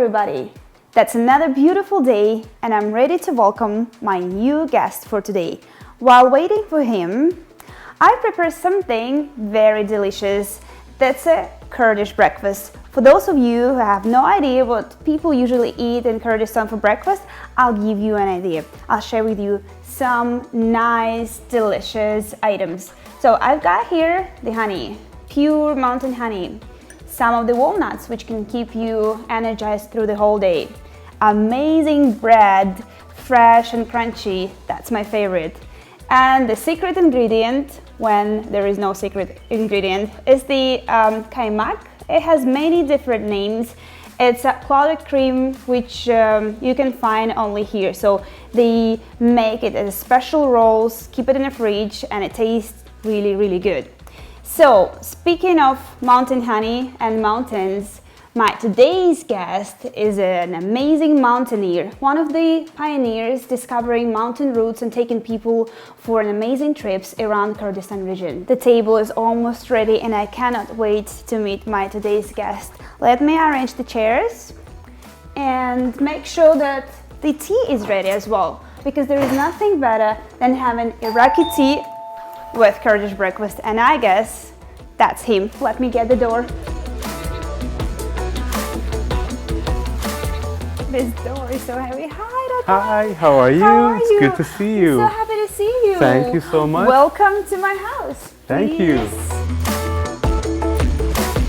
everybody! That's another beautiful day and I'm ready to welcome my new guest for today. While waiting for him, I prepared something very delicious. That's a Kurdish breakfast. For those of you who have no idea what people usually eat in Kurdistan for breakfast, I'll give you an idea. I'll share with you some nice, delicious items. So I've got here the honey, pure mountain honey. Some of the walnuts, which can keep you energized through the whole day. Amazing bread, fresh and crunchy, that's my favorite. And the secret ingredient, when there is no secret ingredient, is the kaymak. It has many different names. It's a clotted cream which you can find only here. So they make it as special rolls, keep it in the fridge, and it tastes really, really good. So, speaking of mountain honey and mountains, my today's guest is an amazing mountaineer, one of the pioneers discovering mountain routes and taking people for an amazing trips around Kurdistan region. The table is almost ready and I cannot wait to meet my today's guest. Let me arrange the chairs and make sure that the tea is ready as well, because there is nothing better than having Iraqi tea with Kurdish breakfast, and I guess that's him. Let me get the door. This door is so heavy. Hi, Dr. Hi, how are you? How are It's you? good to see you. I'm so happy to see you. Thank you so much. Welcome to my house. Thank you. Please.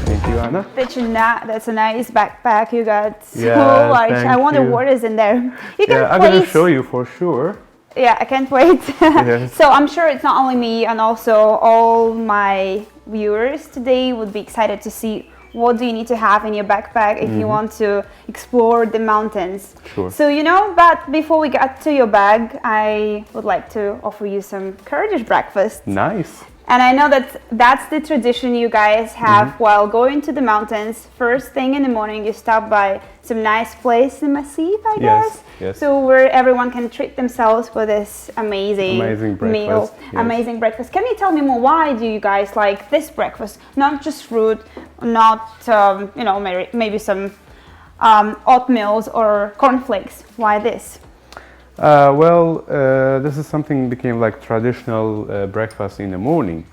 Thank you, Anna. That's a nice backpack you got. So Yeah, large. thank I wonder you. what is in there. You can I'm going to show you for sure. Yeah, I can't wait. Yes. So I'm sure it's not only me, and also all my viewers today would be excited to see what do you need to have in your backpack if you want to explore the mountains. Sure. So, but before we get to your bag, I would like to offer you some Kurdish breakfast. Nice. And I know that that's the tradition you guys have while going to the mountains. First thing in the morning, you stop by some nice place in Massif, I guess. Yes. So where everyone can treat themselves with this amazing breakfast, meal, yes. amazing breakfast. Can you tell me more? Why do you guys like this breakfast? Not just fruit, not maybe some oatmeals or cornflakes. Why this? This is something became like traditional breakfast in the morning.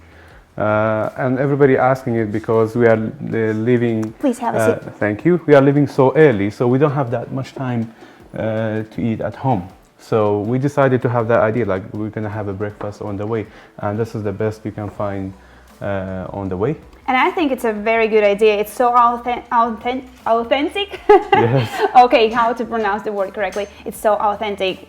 And everybody asking it because we are living... Please have a seat. Thank you. We are living so early, so we don't have that much time to eat at home. So we decided to have that idea, like we're going to have a breakfast on the way. And this is the best we can find on the way. And I think it's a very good idea. It's so authentic. Yes. Okay, how to pronounce the word correctly? It's so authentic.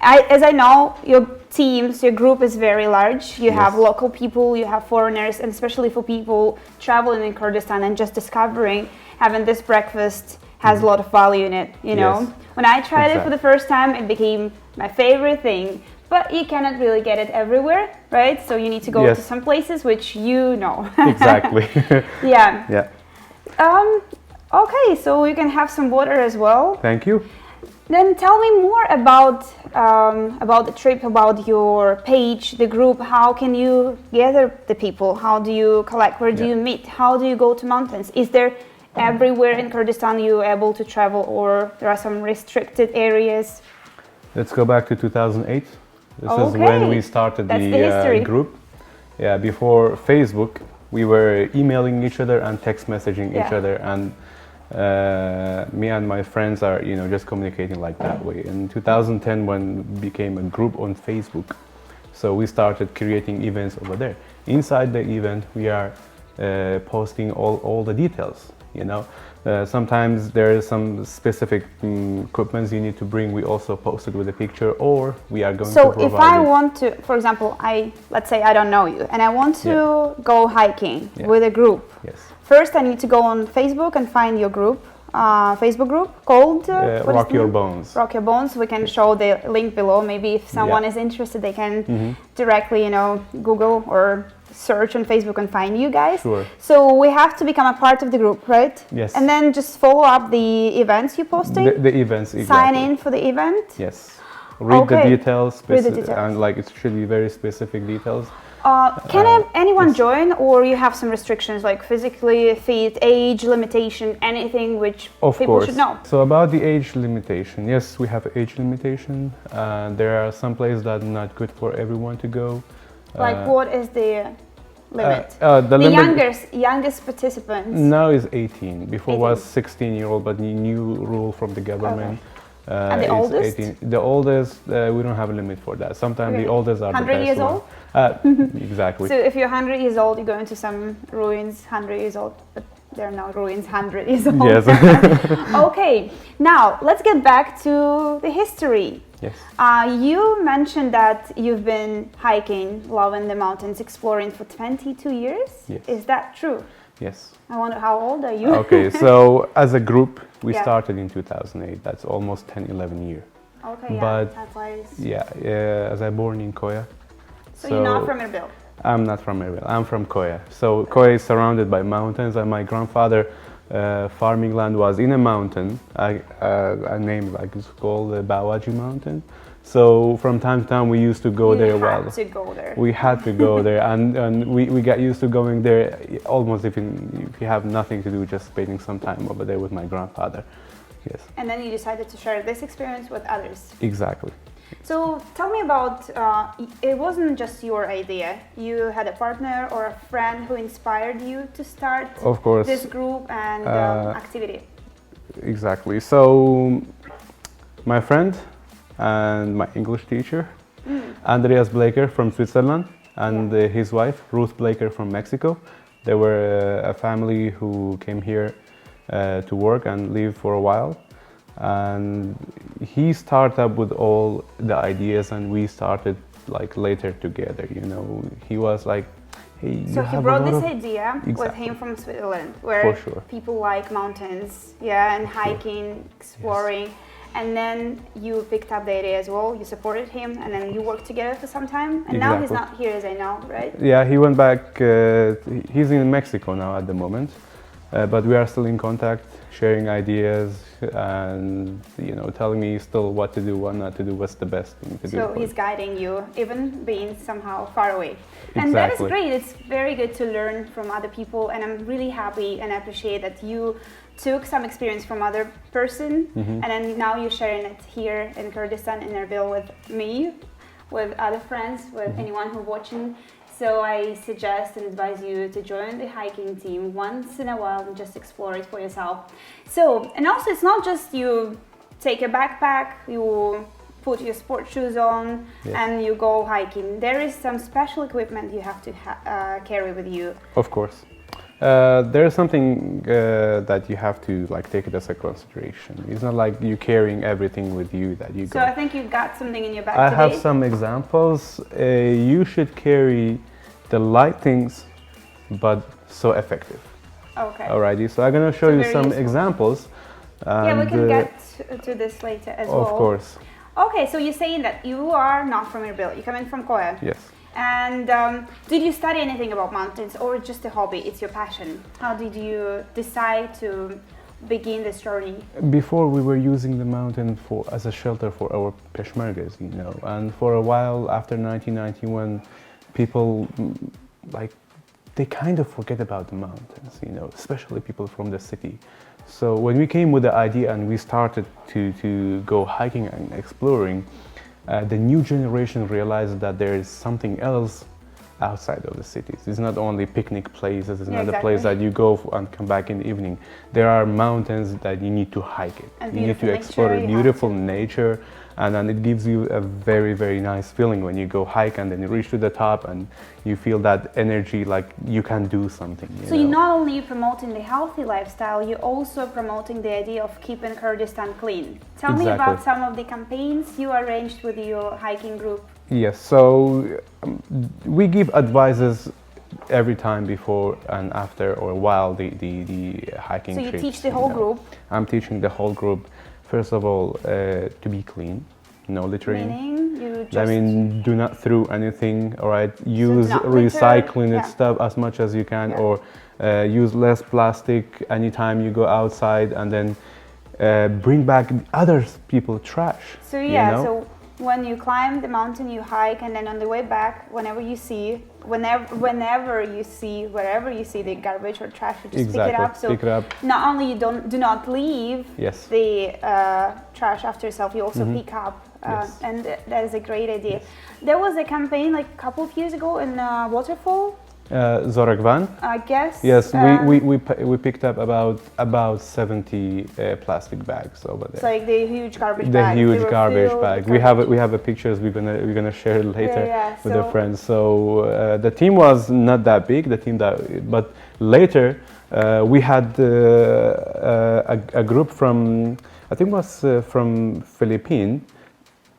As I know, your teams, your group is very large. You have local people, you have foreigners, and especially for people traveling in Kurdistan and just discovering, having this breakfast has a lot of value in it. Yes. When I tried it for the first time, it became my favorite thing. But you cannot really get it everywhere, right? So you need to go to some places which you know. Exactly. Yeah. Okay, so you can have some water as well. Thank you. Then tell me more about the trip, about your page, the group. How can you gather the people? How do you collect? Where do you meet? How do you go to mountains? Is there everywhere in Kurdistan you're able to travel, or there are some restricted areas? Let's go back to 2008. This is when we started the group. Yeah, before Facebook, we were emailing each other and text messaging each other, and me and my friends are, just communicating like that way. In 2010, when we became a group on Facebook, so we started creating events over there. Inside the event, we are posting all the details. Sometimes there is some specific equipment you need to bring. We also post it with a picture, or we are going to provide So if I want to, for example, let's say I don't know you, and I want to go hiking with a group. Yes. First, I need to go on Facebook and find your group, Facebook group called Rock Your Bones. Rock Your Bones. We can show the link below. Maybe if someone is interested, they can directly, Google or search on Facebook and find you guys. Sure. So we have to become a part of the group, right? Yes. And then just follow up the events you're posting. The events, exactly. Sign in for the event. Yes. Read the details. Read the details. And it should be very specific details. Can anyone join, or you have some restrictions like physically fit, age limitation, anything which people should know? So about the age limitation, yes, we have age limitation. There are some places that are not good for everyone to go. Like what is the limit? Youngest participants? Now is 18. Before 18. Was 16-year-old, but the new rule from the government. Okay. And the oldest? 18. The oldest, we don't have a limit for that. Sometimes really? The oldest are 100 the best years old? Exactly. So if you're 100 years old, you go into some ruins, 100 years old, but they're not ruins, 100 years old. Yes. Okay, now let's get back to the history. Yes. You mentioned that you've been hiking, loving the mountains, exploring for 22 years. Yes. Is that true? Yes. I wonder, how old are you? Okay, so as a group, we started in 2008. That's almost 10, 11 years. Okay, but that's nice. Yeah, as I born in Koya. So you're not from Erbil? I'm not from Erbil. I'm from Koya. So Koya is surrounded by mountains, and my grandfather farming land was in a mountain. A name like it's called the Bawaji Mountain. So from time to time we used to go there. We had to go there. We had to go there, and we got used to going there almost if you have nothing to do, just spending some time over there with my grandfather. Yes. And then you decided to share this experience with others. Exactly. So tell me about, it wasn't just your idea. You had a partner or a friend who inspired you to start this group and activity. Exactly. So my friend and my English teacher, Andreas Blaker from Switzerland, and his wife, Ruth Blaker from Mexico. They were a family who came here to work and live for a while. And he started up with all the ideas, and we started like later together, you know. He was like, hey, so he brought this idea with him from Switzerland, where people like mountains, and hiking, exploring. And then you picked up the idea as well, you supported him, and then you worked together for some time. And now he's not here, as I know, right? Yeah, he went back, he's in Mexico now at the moment. But we are still in contact, sharing ideas, and telling me still what to do, what not to do, what's the best thing to do. So he's guiding you, even being somehow far away. And that is great. It's very good to learn from other people, and I'm really happy and appreciate that you took some experience from other person, and then now you're sharing it here in Kurdistan, in Erbil, with me, with other friends, with anyone who's watching. So I suggest and advise you to join the hiking team once in a while and just explore it for yourself. So, and also it's not just you take a backpack, you put your sport shoes on and you go hiking. There is some special equipment you have to carry with you. Of course. There is something that you have to take it as a consideration. It's not like you carrying everything with you that you go. So I think you got something in your bag today. I have some examples. You should carry the light things, but so effective. Okay. Alrighty, so I'm going to show you some examples. Yeah, we can get to this later as well. Of course. Okay, so you're saying that you are not from Erbil, you're coming from Koya. Yes. And did you study anything about mountains, or just a hobby? It's your passion. How did you decide to begin this journey? Before we were using the mountain as a shelter for our Peshmergas, and for a while after 1991, people they kind of forget about the mountains, especially people from the city. So when we came with the idea and we started to go hiking and exploring, the new generation realized that there is something else outside of the cities. It's not only picnic places, it's not a place that you go and come back in the evening. There are mountains that you need to hike it. And you need to explore beautiful nature, and then it gives you a very, very nice feeling when you go hike and then you reach to the top and you feel that energy, like you can do something. So you're not only promoting the healthy lifestyle, you're also promoting the idea of keeping Kurdistan clean. Tell me about some of the campaigns you arranged with your hiking group. Yes, so we give advices every time before and after or while the hiking trips. So you teach the whole group? I'm teaching the whole group. First of all, to be clean, no littering. Meaning you just... do not throw anything, all right? Use recycling stuff as much as you can, or use less plastic anytime you go outside, and then bring back other people's trash. So so when you climb the mountain, you hike, and then on the way back, wherever you see the garbage or trash, you just pick it up. So not only you do not leave the trash after yourself, you also pick up, and that is a great idea. There was a campaign like a couple of years ago in Waterfall. Zorakvan? I guess. Yes, we picked up about 70 plastic bags over there. It's like the huge garbage bag. The huge garbage bag. We have the pictures. We're gonna share it later with the friends. So the team was not that big. But later we had a group from, I think it was from Philippines.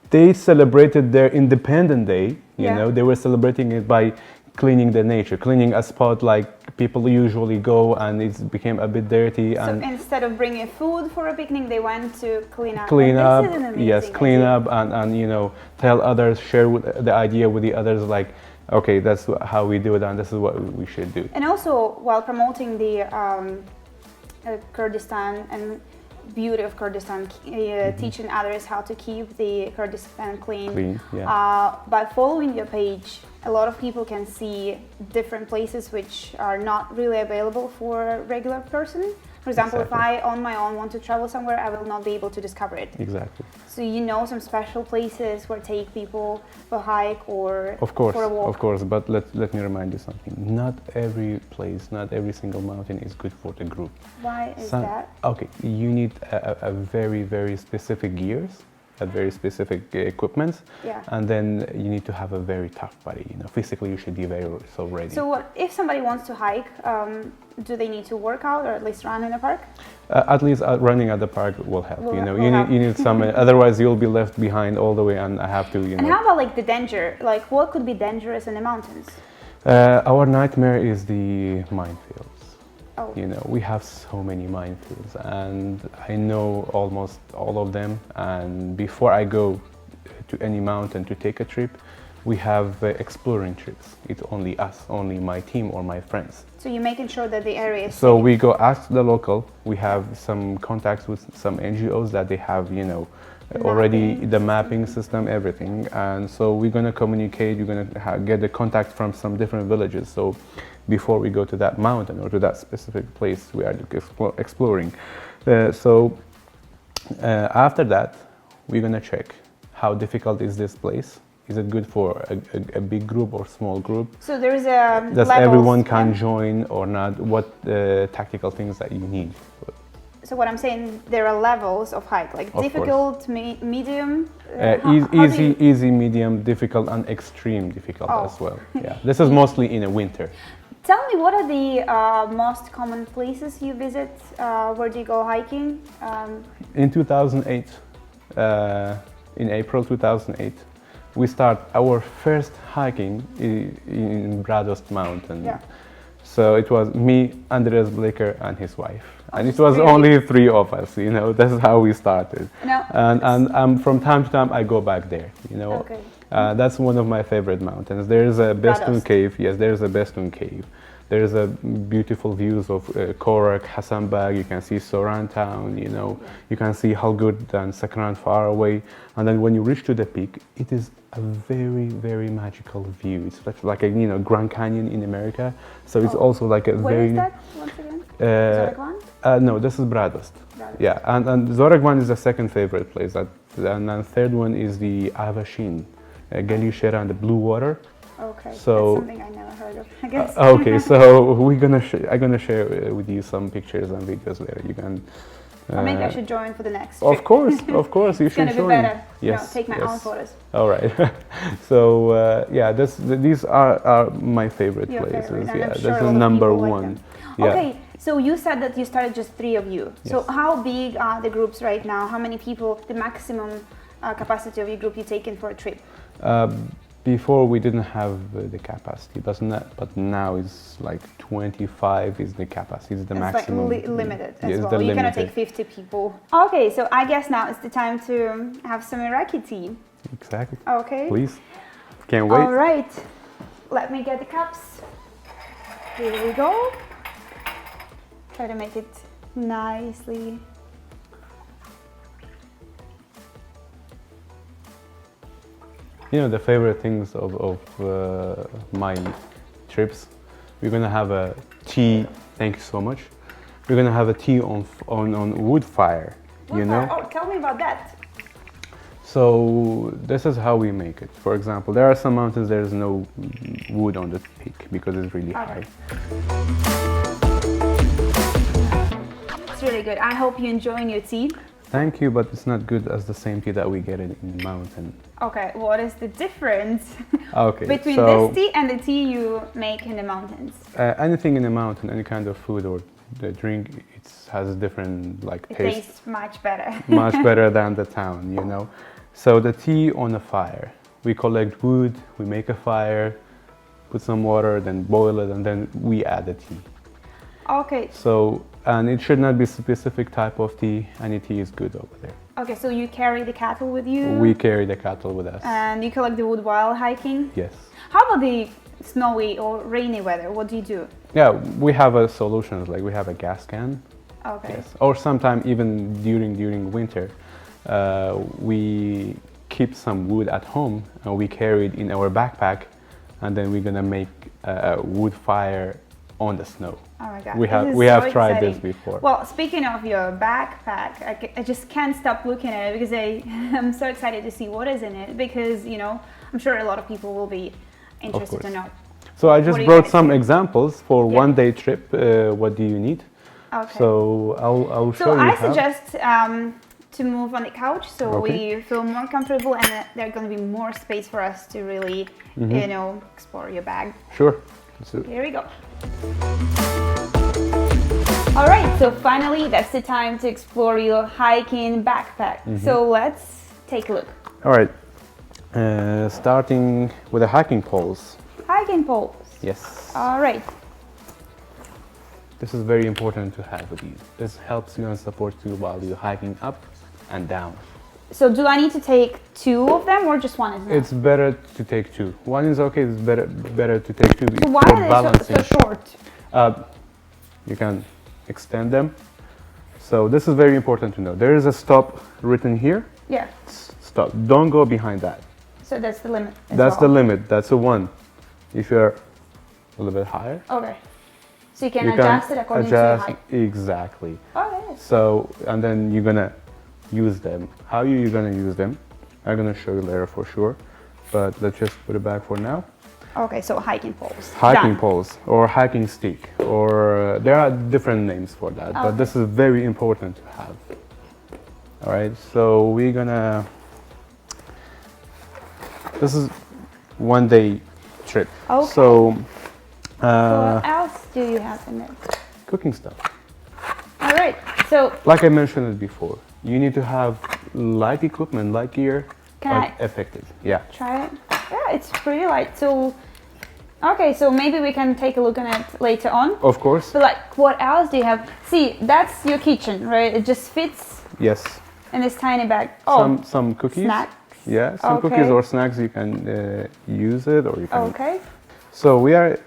They celebrated their Independence Day. You know, they were celebrating it by cleaning the nature, cleaning a spot like people usually go, and it became a bit dirty. So instead of bringing food for a picnic, they went to clean up. Clean up and you know, tell others, share the idea with the others, like, okay, that's how we do it, and this is what we should do. And also, while promoting the Kurdistan and beauty of Kurdistan, teaching others how to keep the Kurdistan clean. By following your page, a lot of people can see different places which are not really available for a regular person. For example, if I on my own want to travel somewhere, I will not be able to discover it. Exactly. So you know some special places where take people for a hike or for a walk. Of course, but let me remind you something. Not every place, not every single mountain is good for the group. Why is that? Okay, you need a very, very specific gears, a very specific equipment, and then you need to have a very tough body. You know, physically you should be very ready. So what if somebody wants to hike? Do they need to work out or at least run in the park? At least running at the park will help. You need some. Otherwise, you'll be left behind all the way, and I have to. And how about like the danger? Like, what could be dangerous in the mountains? Our nightmare is the minefields. Oh. You know, we have so many minefields, and I know almost all of them. And before I go to any mountain to take a trip, we have exploring trips. It's only us, only my team or my friends. So you're making sure that the area is So safe. we go ask the local. We have some contacts with some NGOs that they have, you know, already the mapping system, everything. And so we're gonna communicate. You're gonna get the contact from some different villages. So before we go to that mountain or to that specific place we are exploring. After that, we're gonna check how difficult is this place. Is it good for a big group or small group? So there is a does everyone can join or not? What tactical things that you need? So what I'm saying, there are levels of hike, like difficult, medium, easy, medium, difficult, and extreme difficult as well. Yeah, this is mostly in the winter. Tell me, what are the most common places you visit? Where do you go hiking? In 2008, in April 2008, we start our first hiking in Bradost Mountain. Yeah. So it was me, Andreas Bleker, and his wife. And it was only 3 of us, you know, that's how we started. And from time to time I go back there, you know. Okay. That's one of my favorite mountains. There's a Bestun cave, yes, there's a Bestun cave. There's a beautiful views of Korak, Hassanbag, you can see Soran town, you know, you can see Halgurt and Sakran far away. And then when you reach to the peak, it is a very, very magical view. It's like a, you know, Grand Canyon in America. So it's also like a Where is that, once again? Zorakvan? No, this is Bradost. Yeah, and Zorakvan is the second favorite place. And then third one is the Avashin, Galishera and the Blue Water. Okay, so, that's something I never heard of, I guess. Okay, so I'm gonna share with you some pictures and videos later. You can. Or maybe I should join for the next trip. Of course, you should join. It's gonna be better. Yes, take my own photos. All right. So yeah, these are my favorite places. Yeah, this is number one. Yeah. Okay, so you said that you started just 3 of you. Yes. So how big are the groups right now? How many people? The maximum capacity of your group you take in for a trip? Before we didn't have the capacity, but now it's like 25 is the capacity, it's the maximum. It's like limited as well. You cannot take 50 people. Okay, so I guess now it's the time to have some Iraqi tea. Exactly. Okay. Please. Can't wait. All right. Let me get the cups. Here we go. Try to make it nicely. You know, the favorite things of my trips, we're gonna have a tea. Thank you so much. We're gonna have a tea on wood fire. You know? Oh, tell me about that. So this is how we make it. For example, there are some mountains there's no wood on the peak because it's really high. It's really good. I hope you're enjoying your tea. Thank you, but it's not good as the same tea that we get in the mountain. Okay, what is the difference between so, this tea and the tea you make in the mountains? Anything in the mountain, any kind of food or the drink, it has a different taste. It tastes much better. Much better than the town, you know. So the tea on a fire. We collect wood, we make a fire, put some water, then boil it, and then we add the tea. Okay. So, and it should not be specific type of tea. Any tea is good over there. Okay, so you carry the cattle with you? We carry the cattle with us. And you collect the wood while hiking? Yes. How about the snowy or rainy weather? What do you do? Yeah, we have a solution, like we have a gas can. Okay. Yes. Or sometime even during winter, we keep some wood at home and we carry it in our backpack, and then we're gonna make a wood fire on the snow. Oh my God. We have tried this before. Well, speaking of your backpack, I just can't stop looking at it because I'm so excited to see what is in it, because you know I'm sure a lot of people will be interested to know. So I just brought some examples for one-day trip. What do you need? Okay. So I'll show you. So I suggest to move on the couch so we feel more comfortable, and there's going to be more space for us to really, you know, explore your bag. Sure. Here we go. All right, so finally that's the time to explore your hiking backpack. So let's take a look. All right, starting with the hiking poles. Hiking poles. Yes. All right. This is very important to have with you. This helps you and supports you while you're hiking up and down. So do I need to take two of them or just one is enough? It's better to take two. One is okay, it's better to take two. So why are they so short? You can extend them. So this is very important to know. There is a stop written here. Yeah. Stop. Don't go behind that. So that's the limit. That's the limit. That's a 1. If you're a little bit higher. Okay. So you can adjust it according to your height. Exactly. Okay. So, and then you're gonna use them. How you're gonna use them, I'm gonna show you later for sure. But let's just put it back for now. Okay, so hiking poles. Hiking poles or hiking stick, or there are different names for that, but this is very important to have. All right, so we're gonna. This is one-day trip. Okay. So. What else do you have in there? Cooking stuff. All right, so. Like I mentioned it before, you need to have light equipment, light gear, but effective. Yeah. Try it. Yeah, it's pretty light. So, okay, so maybe we can take a look at it later on. Of course. But like, what else do you have? See, that's your kitchen, right? It just fits. Yes. In this tiny bag. Oh. Some cookies. Snacks. Yeah, some cookies or snacks you can use it, or you can. Okay. So we are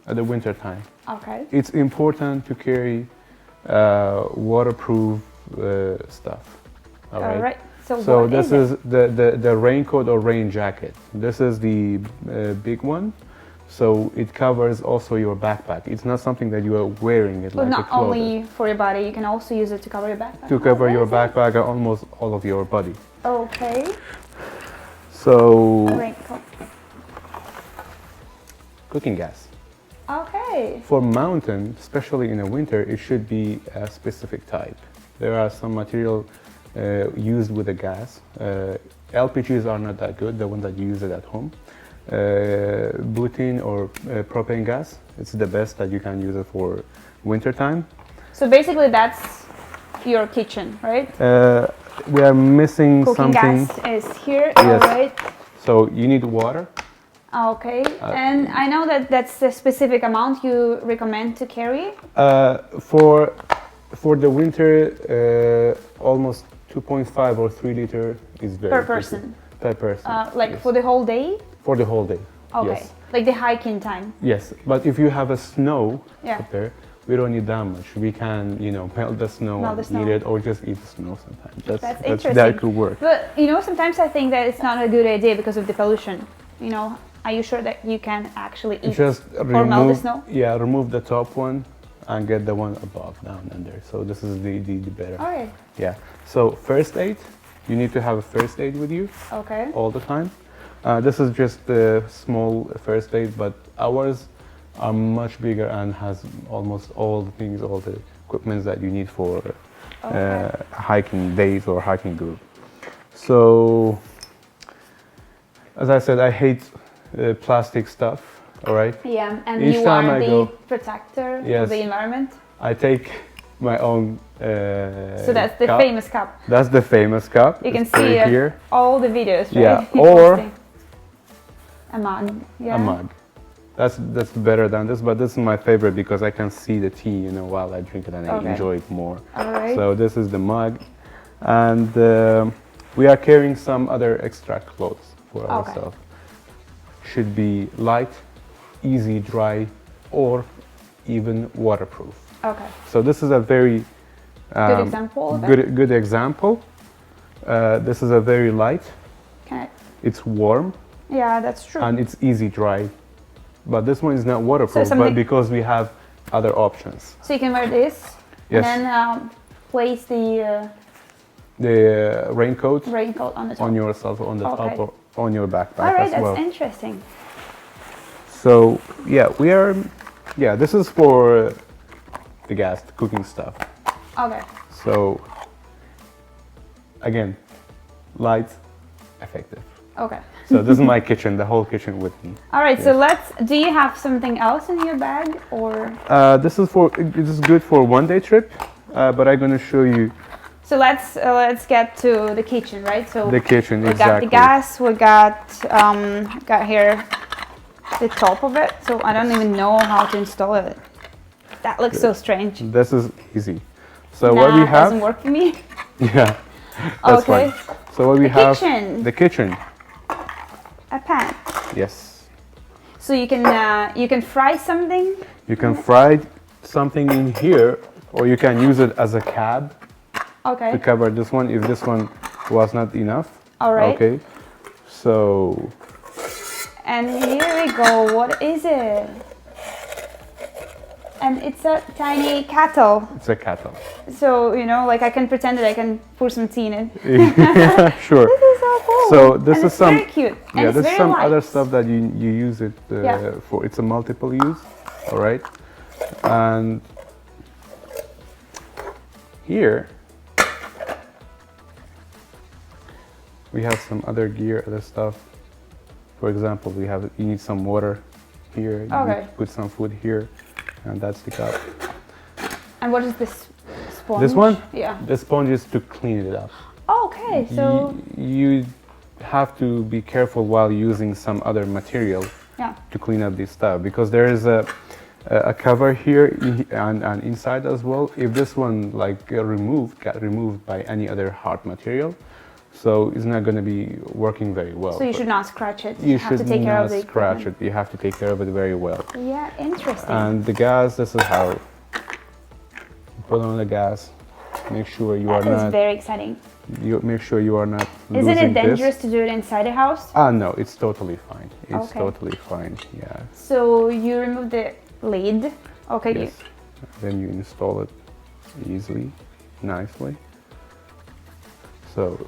at the winter time. Okay. It's important to carry waterproof stuff. All right. So this is the raincoat or rain jacket. This is the big one. So it covers also your backpack. It's not something that you are wearing it like not only for your body, you can also use it to cover your backpack. To cover your backpack and almost all of your body. Okay. So Raincoat. Cooking gas. Okay. For mountain, especially in the winter, it should be a specific type. There are some material used with the gas. LPGs are not that good, the one that you use it at home. Butane or propane gas, it's the best that you can use it for winter time. So basically that's your kitchen, right? We are missing Cooking something. Gas is here, yes. All right. So you need water. Okay, and I know that that's a specific amount you recommend to carry? For the winter, almost 2.5 or 3 liter is very per person. Per person. Like yes. For the whole day? For the whole day. Okay. Yes. Like the hiking time. Yes, but if you have a snow up there, we don't need that much. We can, you know, melt the snow and eat it, or just eat the snow sometimes. That's interesting. That could work. But, you know, sometimes I think that it's not a good idea because of the pollution. You know, are you sure that you can actually eat or melt the snow? Yeah, remove the top one and get the one above, down under. So this is the better. All right. Yeah. So first aid, you need to have a first aid with you. Okay. All the time. This is just a small first aid, but ours are much bigger and has almost all the things, all the equipment that you need for hiking days or hiking group. So, as I said, I hate plastic stuff, all right? Yeah, and Each you time are I the go, protector yes, of the environment? I take my own so that's the cup. famous cup. That's the famous cup. You can see here. all the videos, right? Yeah, or a mug. Yeah. A mug. That's better than this, but this is my favorite because I can see the tea, you know, while I drink it, and I enjoy it more. All right. So this is the mug, and we are carrying some other extra clothes for ourselves. Should be light, easy, dry, or even waterproof. Okay. So this is a very good example. Good example. This is a very light. Okay. It's warm. Yeah, that's true. And it's easy dry. But this one is not waterproof, but because we have other options. So you can wear this, yes, and then place the raincoat on the top. On yourself, on the top, or on your backpack All right, as well. that's interesting. So yeah, this is for the gas, the cooking stuff. Okay. So again, light, effective. Okay. So this is my kitchen, the whole kitchen with me. All right. Yes. So do you have something else in your bag, or? This is good for one-day trip, but I'm gonna show you. So let's get to the kitchen, right? So the kitchen, we got the gas. We got here the top of it. So I don't even know how to install it. That looks so strange. This is easy. So what we have doesn't work for me. Yeah. That's fine. So what we have, the kitchen. A pan. Yes. So you can fry something. You can fry something in here, or you can use it as a cab. Okay. To cover this one, if this one was not enough. All right. Okay. So. And here we go. What is it? And it's a tiny kettle. It's a kettle. So, you know, like I can pretend that I can pour some tea in it. Yeah, sure. This is so cool. So this is some very cute. And yeah, it's there's very some light. other stuff that you use it for. It's a multiple use, all right. And here we have some other gear, other stuff. For example, you need some water here. Okay. You put some food here, and that's the cup. And what is this sponge? This one? Yeah. The sponge is to clean it up. Okay, so you have to be careful while using some other material to clean up this stuff, because there is a cover here and inside as well. If this one got removed by any other hard material, so it's not going to be working very well. So you should not scratch it. You have to take care of the scratch it. You have to take care of it very well. Yeah, interesting. And the gas, this is how you put on the gas. Make sure you are not. That is very exciting. You make sure you are not losing Isn't it dangerous this. to do it inside the house? No, it's totally fine. It's totally fine. Yeah. So you remove the lid. Okay. Yes. Then you install it easily, nicely. So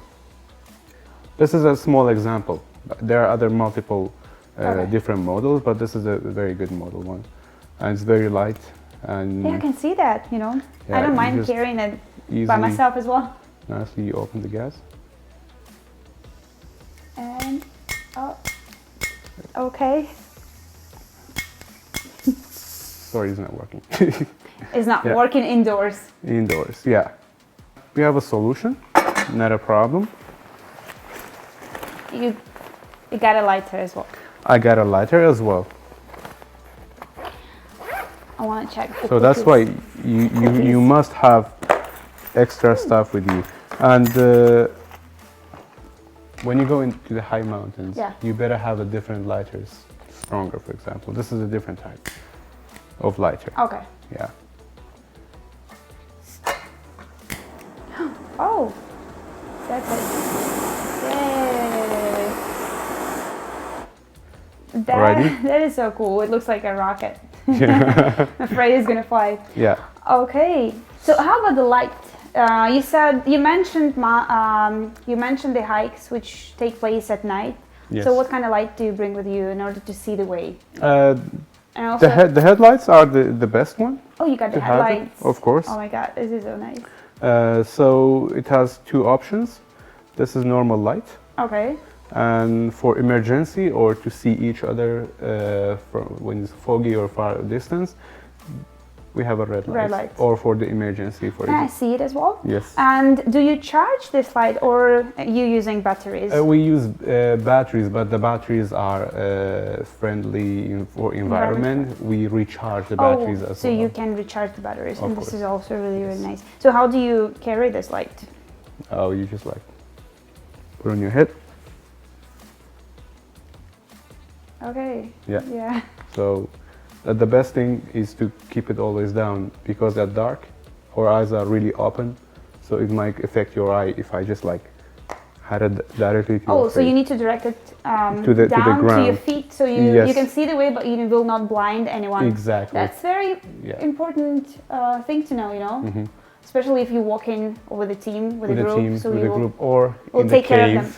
this is a small example. There are other multiple different models, but this is a very good model one, and it's very light. And yeah, I can see that. You know, yeah, I don't mind carrying it by myself as well. Nicely, you open the gas. And okay. Sorry, it's not working. It's not working indoors. Indoors, yeah. We have a solution, not a problem. You got a lighter as well. I got a lighter as well. I want to check. So that's why you must have extra stuff with you. And when you go into the high mountains, you better have a different lighters, stronger, for example. This is a different type of lighter. Okay. Yeah. Oh, that's it. Yay! That is so cool. It looks like a rocket. Yeah. I'm afraid it's gonna fly. Yeah. Okay. So how about the light? You mentioned the hikes which take place at night. Yes. So what kind of light do you bring with you in order to see the way? And also the headlights are the best one. Oh, you got the headlights. Of course. Oh my God, this is so nice. So it has two options. This is normal light. Okay. And for emergency or to see each other from when it's foggy or far distance, we have a red light. Or for the emergency. Can I see it as well? Yes. And do you charge this light or are you using batteries? We use batteries, but the batteries are friendly for environment. We recharge the batteries as well. So you can recharge the batteries, and this is also really, really nice. So how do you carry this light? Oh, you just like put on your head. Okay. Yeah. Yeah. So the best thing is to keep it always down, because at dark our eyes are really open, so it might affect your eye if I just like had it directly to your face. So you need to direct it to the ground, to your feet, so you can see the way, but you will not blind anyone. Exactly. That's very important thing to know, you know. Mm-hmm. Especially if you're walking with a team, with a group, or in the take care of them.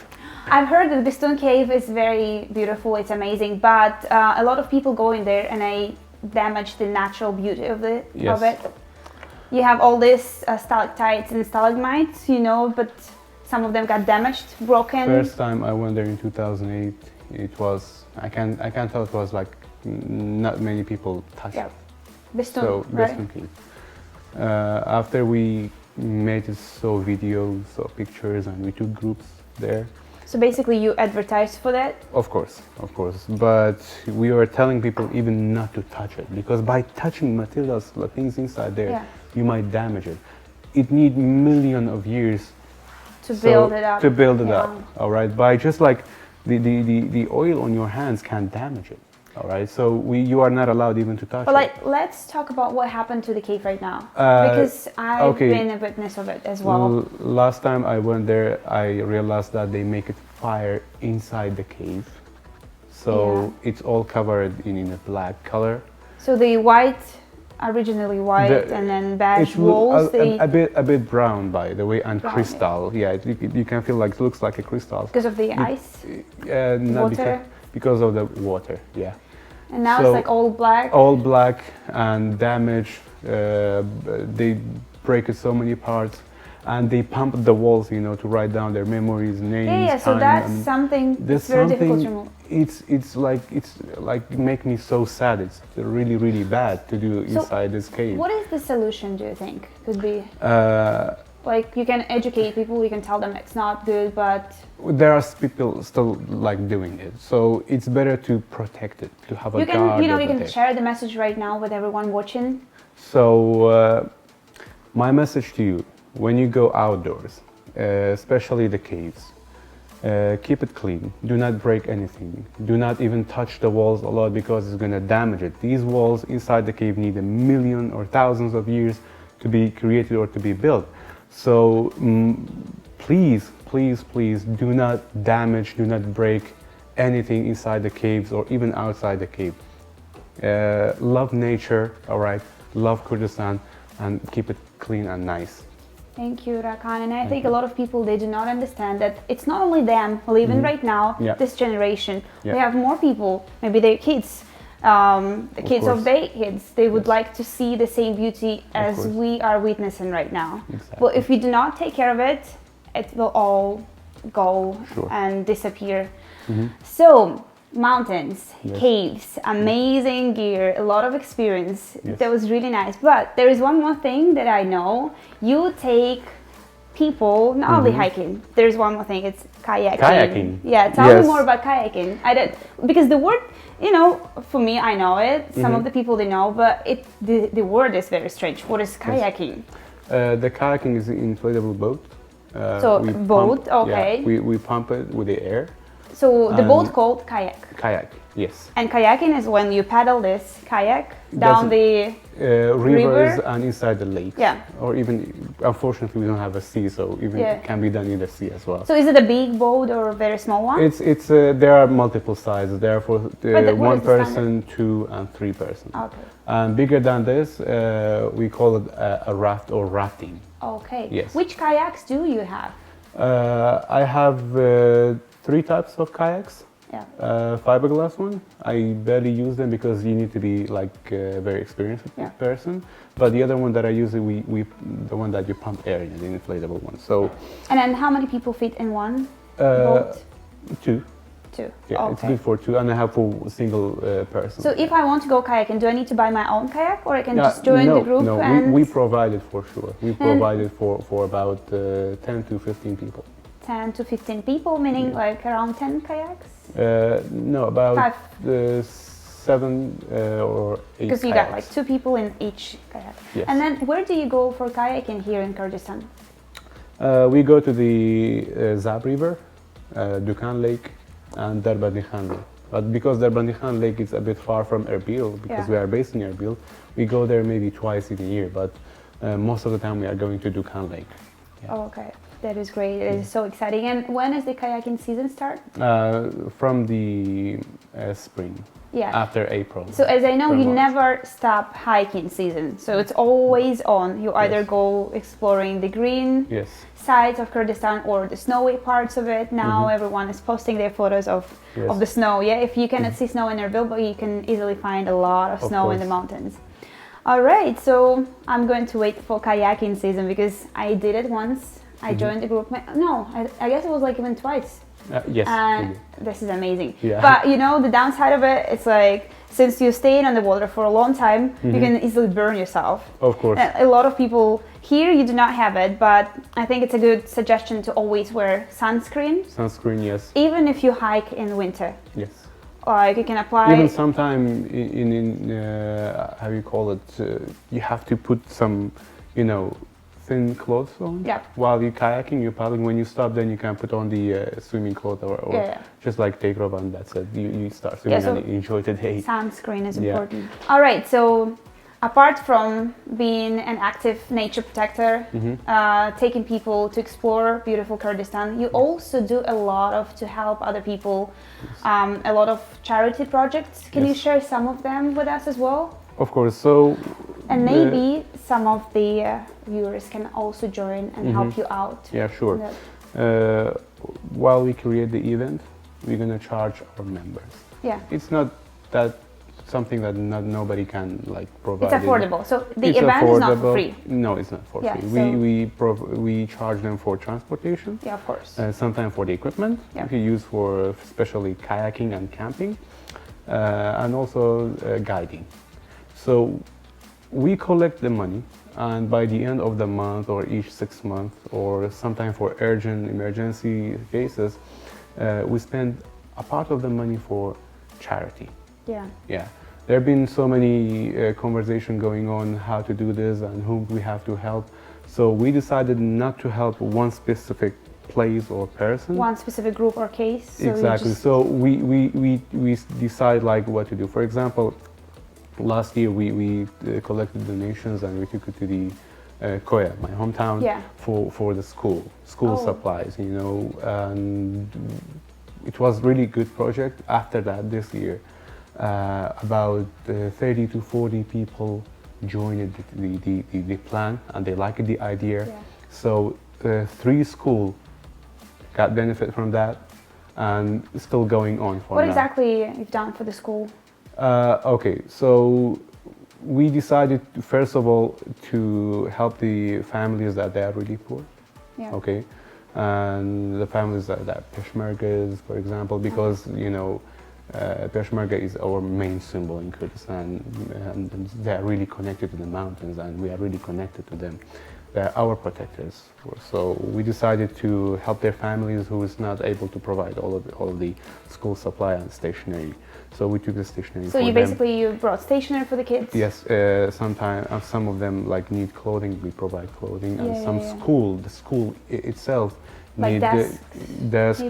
I've heard that the stone cave is very beautiful, it's amazing, but a lot of people go in there and they damage the natural beauty of it. You have all these stalactites and stalagmites, you know, but some of them got damaged, broken. First time I went there in 2008, it was, I can tell it was like not many people touched it. Bestun, Bestun. After we made it, saw videos, saw pictures, and we took groups there. So basically you advertised for that? Of course. But we were telling people even not to touch it, because by touching materials, the things inside there, you might damage it. It needs millions of years to build it up. All right, by just like the oil on your hands can damage it. All right, so you are not allowed even to touch it. Let's talk about what happened to the cave right now, because I've been a witness of it as well. Last time I went there, I realized that they make it fire inside the cave, so it's all covered in a black color. So the originally white, and then beige walls. A bit brown, by the way, and brown, crystal. Yeah, you can feel like it looks like a crystal because of the ice. Water. Because of the water, yeah. And now it's like all black. All black and damaged. They break it so many parts, and they pump the walls, you know, to write down their memories, names. Yeah. So that's something that's very difficult to remove. It's like make me so sad. It's really, really bad to do inside this cave. What is the solution, do you think? Could be like you can educate people, you can tell them it's not good, but there are people still like doing it. So it's better to protect it, to have a guard. You can share the message right now with everyone watching. So my message to you: when you go outdoors, especially the caves, keep it clean. Do not break anything. Do not even touch the walls a lot, because it's going to damage it. These walls inside the cave need 1,000,000 or thousands of years to be created or to be built. So please do not damage, do not break anything inside the caves or even outside the cave. Love nature, all right? Love Kurdistan, and keep it clean and nice. Thank you, Rakan. And I think a lot of people, they do not understand that it's not only them who live in right now, this generation. We have more people, maybe their kids, the kids of their kids. They would like to see the same beauty as we are witnessing right now. Exactly. But if we do not take care of it, it will all go and disappear. So, mountains, caves, amazing gear, a lot of experience. That was really nice. But there is one more thing that I know. You take people not only hiking. There's one more thing. It's kayaking. Yeah, tell me more about kayaking. Because the word, you know, for me, I know it. Some of the people they know, but the word is very strange. What is kayaking? The kayaking is an inflatable boat. So boat, okay. Yeah, we pump it with the air. So the boat called kayak. Kayak, yes. And kayaking is when you paddle this kayak down the rivers river and inside the lakes. Yeah. Or even, unfortunately, we don't have a sea, so even it can be done in the sea as well. So is it a big boat or a very small one? It's there are multiple sizes. There are for one person, 2 and 3 person. Okay. And bigger than this, we call it a raft or rafting. Okay. Yes. Which kayaks do you have? I have 3 types of kayaks. Yeah. Fiberglass one. I barely use them because you need to be like a very experienced person. But the other one that I use, the one that you pump air in, the inflatable one. So. And then how many people fit in one boat? 2. 2. Yeah, okay. It's good for 2, and I have for a single person. So if I want to go kayaking, do I need to buy my own kayak, or I can just join the group? No, and we provide it for sure. We provide it for about 10 to 15 people. 10 to 15 people, meaning like around 10 kayaks? No, about 7 or 8 Because you got like 2 people in each kayak. Yes. And then where do you go for kayaking here in Kurdistan? We go to the Zab River, Dukan Lake, and Darbani Khan Lake. But because Darbani Khan Lake is a bit far from Erbil, because we are based in Erbil, we go there maybe twice in a year. But most of the time we are going to Dukan Lake. Yeah. Oh, okay. That is great. It is so exciting. And when is the kayaking season start? From the spring. Yeah. After April. So as I know, you never stop hiking season. So it's always on. You either go exploring the green sides of Kurdistan or the snowy parts of it. Now everyone is posting their photos of the snow. Yeah, if you cannot see snow in Erbil, but you can easily find a lot of snow in the mountains. All right, so I'm going to wait for kayaking season because I did it once. I joined the group. No, I guess it was like even twice. Yes. And this is amazing. Yeah. But you know, the downside of it, it's like since you stay in the water for a long time, you can easily burn yourself. Of course. A lot of people here, you do not have it, but I think it's a good suggestion to always wear sunscreen. Sunscreen, yes. Even if you hike in winter. Yes. Like you can apply. Even sometime in how you call it, you have to put some, thin clothes on while you're kayaking, you're paddling. When you stop, then you can put on the swimming clothes or just like take off and that's it. You start swimming and you enjoy the day. Sunscreen is important. All right, so apart from being an active nature protector, taking people to explore beautiful Kurdistan, you also do a lot to help other people, a lot of charity projects. Can you share some of them with us as well? Of course. So. And maybe some of the viewers can also join and help you out. Yeah, sure. While we create the event, we're going to charge our members. Yeah. It's not that something that nobody can provide. It's affordable. So the event is not for free. No, it's not for free. We charge them for transportation. Yeah, of course. Sometimes for the equipment we use for especially kayaking and camping, and also guiding. So we collect the money, and by the end of the month or each 6 months or sometimes for urgent emergency cases, we spend a part of the money for charity. Yeah. There have been so many conversations going on how to do this and whom we have to help. So we decided not to help one specific place or person. One specific group or case. So exactly. So we decide what to do. For example, last year we collected donations and we took it to the Koya, my hometown, for the school supplies, and it was really good project. After that, this year, about 30 to 40 people joined the plan and they liked the idea. So 3 schools got benefit from that and it's still going on for now. What exactly you've done for the school? Okay, so we decided first of all to help the families that they are really poor. Okay, and the families that Peshmergas, for example, because Peshmerga is our main symbol in Kurdistan, and they are really connected to the mountains, and we are really connected to them. They're our protectors. So we decided to help their families who is not able to provide all of the school supply and stationery. So we took the stationery for them. So you brought stationery for the kids? Yes, sometimes some of them need clothing, we provide clothing, and the school itself Like desk,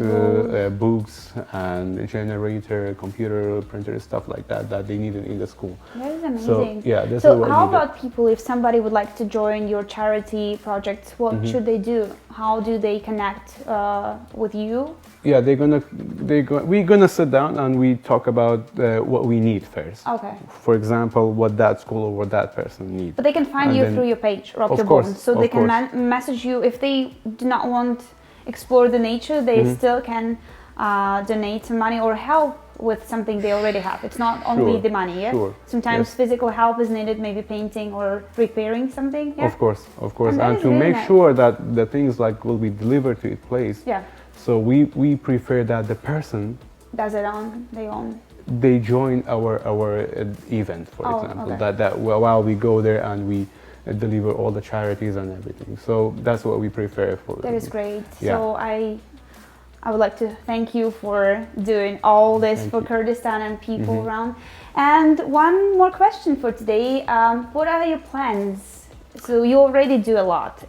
books, and generator, computer, printer, stuff like that they needed in the school. That is amazing. So yeah, this so is what how we did. about people, if somebody would like to join your charity project, what should they do? How do they connect with you? Yeah, we're gonna sit down and we talk about what we need first. Okay. For example, what that school or what that person needs. But they can find you through your page, Rock Your Bones. So they can message you if they do not want explore the nature. They still can donate some money or help with something they already have. It's not only the money. Yeah. Sure. Sometimes physical help is needed, maybe painting or repairing something. Yeah? Of course, and to make sure that the things like will be delivered to its place. Yeah. So we prefer that the person does it on their own. They join our event, for example. Okay. That while we go there and we deliver all the charities and everything. So that's what we prefer for. That is great. Yeah. So I would like to thank you for doing all this for Kurdistan and people around. And one more question for today. What are your plans? So you already do a lot.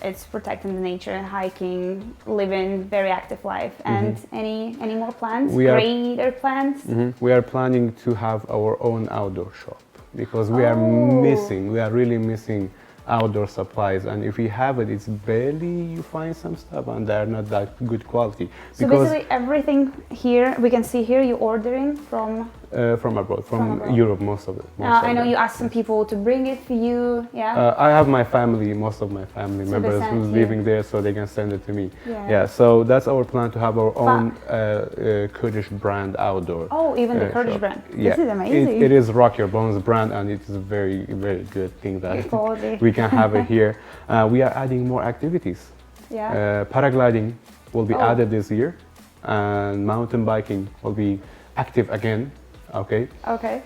It's protecting the nature, hiking, living very active life. And any more plans? Greater plans? We are planning to have our own outdoor shop because we are really missing outdoor supplies, and if we have it, it's barely you find some stuff and they're not that good quality. So basically everything here, we can see here, you're ordering from abroad, from Europe, most of it. I know you asked some people to bring it for you, yeah? I have my family, most of my family members who's living there, so they can send it to me. Yeah, so that's our plan, to have our own Kurdish brand outdoor. Oh, even the Kurdish brand. Yeah. This is amazing. It is Rock Your Bones brand, and it is a very, very good thing that we can have it here. We are adding more activities. Yeah. Paragliding will be added this year, and mountain biking will be active again. Okay.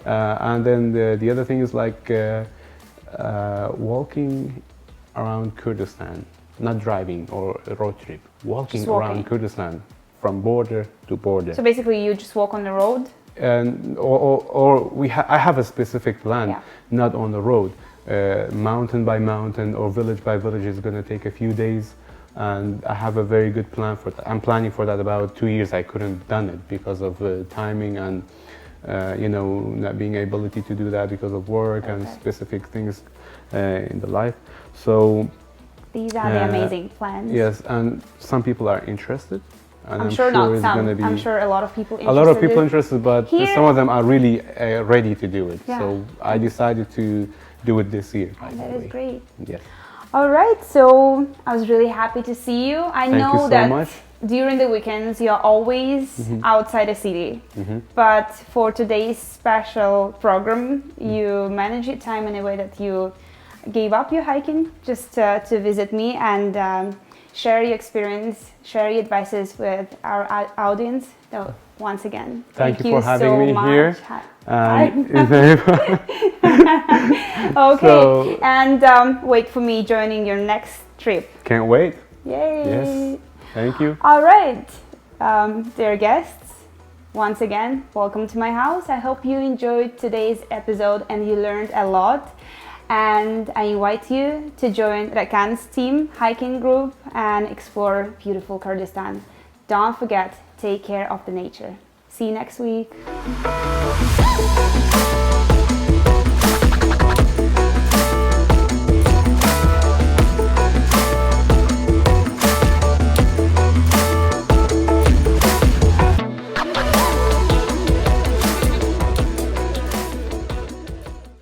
And then the other thing is like walking around Kurdistan, not driving or a road trip. Walking around Kurdistan from border to border. So basically, you just walk on the road. And I have a specific plan, not on the road. Mountain by mountain or village by village is going to take a few days, and I have a very good plan for that. I'm planning for that about 2 years. I couldn't done it because of timing and not being ability to do that because of work and specific things in the life. So these are the amazing plans. Yes, and some people are interested. And I'm sure not some. I'm sure a lot of people interested. A lot of people interested, but some of them are really ready to do it. Yeah. So I decided to do it this year. That is great. Yes. All right. So I was really happy to see you. I know that during the weekends you're always outside the city, but for today's special program, you managed your time in a way that you gave up your hiking just to visit me and share your experience, share your advices with our audience. So once again, thank you for having me here. Okay, and wait for me joining your next trip. Can't wait. Yay. Yes, thank you. All right, dear guests, once again, welcome to my house. I hope you enjoyed today's episode and you learned a lot. And I invite you to join Rekan's team hiking group and explore beautiful Kurdistan. Don't forget, take care of the nature. See you next week.